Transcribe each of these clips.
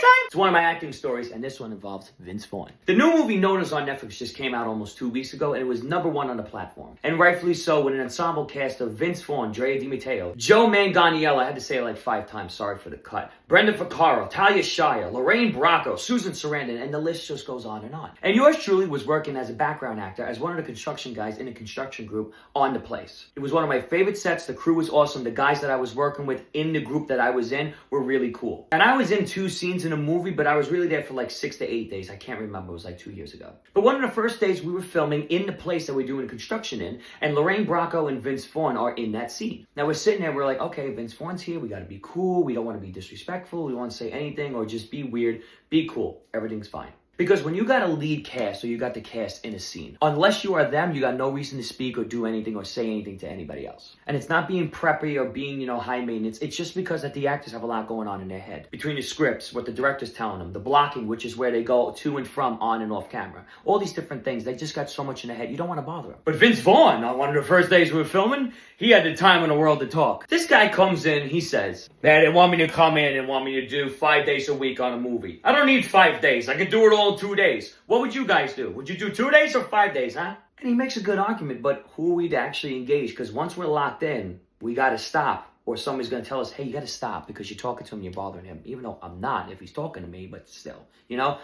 time. It's one of my acting stories, and this one involves Vince Vaughn. The new movie Nona's on Netflix just came out almost 2 weeks ago, and it was #1 on the platform. And rightfully so, with an ensemble cast of Vince Vaughn, Drea Di Matteo, Joe Manganiello, I had to say it like 5 times, sorry for the cut, Brenda Vaccaro, Talia Shire, Lorraine Bracco, Susan Sarandon, and the list just goes on and on. And yours truly was working as a background actor, as one of the construction guys in a construction group on the place. It was one of my favorite sets. The crew was awesome. The guys that I was working with in the group that I was in were really cool. And I was in 2 scenes in a movie, but I was really there for like 6 to 8 days. I can't remember. It was like 2 years ago. But one of the first days we were filming in the place that we're doing construction in, and Lorraine Bracco and Vince Vaughn are in that scene. Now we're sitting there, we're like, okay, Vince Vaughn's here. We got to be cool. We don't want to be disrespectful. We don't want to say anything or just be weird. Be cool. Everything's fine. Because when you got a lead cast or you got the cast in a scene, unless you are them, you got no reason to speak or do anything or say anything to anybody else. And it's not being preppy or being, high maintenance. It's just because that the actors have a lot going on in their head. Between the scripts, what the director's telling them, the blocking, which is where they go to and from on and off camera. All these different things. They just got so much in their head. You don't want to bother them. But Vince Vaughn, on one of the first days we were filming, he had the time in the world to talk. This guy comes in, he says, man, they want me to come in and want me to do 5 days a week on a movie. I don't need 5 days. I can do it all in 2 days. What would you guys do? Would you do 2 days or 5 days, huh? And he makes a good argument, but who are we to actually engage? Because once we're locked in, we got to stop. Or somebody's going to tell us, hey, you got to stop because you're talking to him, you're bothering him. Even though I'm not if he's talking to me, but still.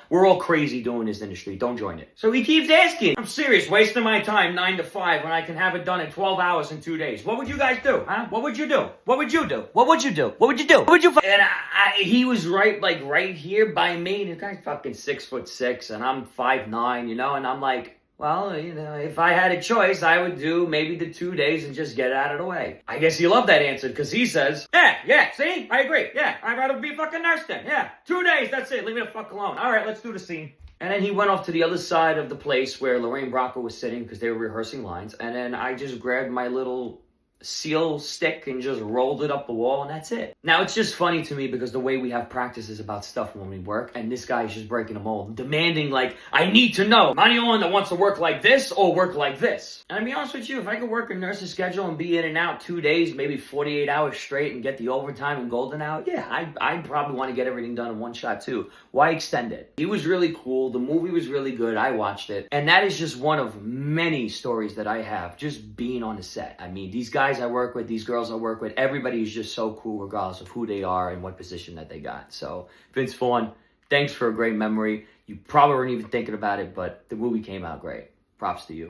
We're all crazy doing this industry. Don't join it. So he keeps asking. I'm serious, wasting my time 9 to 5 when I can have it done in 12 hours in 2 days. What would you guys do, huh? What would you do? What would you do? What would you do? What would you do? What would you And he was right here by me. The guy's fucking 6'6", and I'm 5'9", and I'm like, well, if I had a choice, I would do maybe the 2 days and just get it out of the way. I guess he loved that answer because he says, yeah, see? I agree. Yeah, I'd rather be a fucking nurse then. Yeah, 2 days, that's it. Leave me the fuck alone. All right, let's do the scene. And then he went off to the other side of the place where Lorraine Bracco was sitting because they were rehearsing lines. And then I just grabbed my little seal stick and just rolled it up the wall, and that's it. Now, it's just funny to me because the way we have practices about stuff when we work, and this guy is just breaking the mold, demanding, like, I need to know. I'm the only one that wants to work like this or work like this. And to be honest with you, if I could work a nurse's schedule and be in and out 2 days, maybe 48 hours straight and get the overtime and golden hour, yeah, I'd probably want to get everything done in one shot too. Why extend it? He was really cool. The movie was really good. I watched it. And that is just one of many stories that I have just being on the set. I mean, these guys I work with, these girls I work with, everybody is just so cool regardless of who they are and what position that they got. So, Vince Vaughn, thanks for a great memory. You probably weren't even thinking about it, but the movie came out great. Props to you.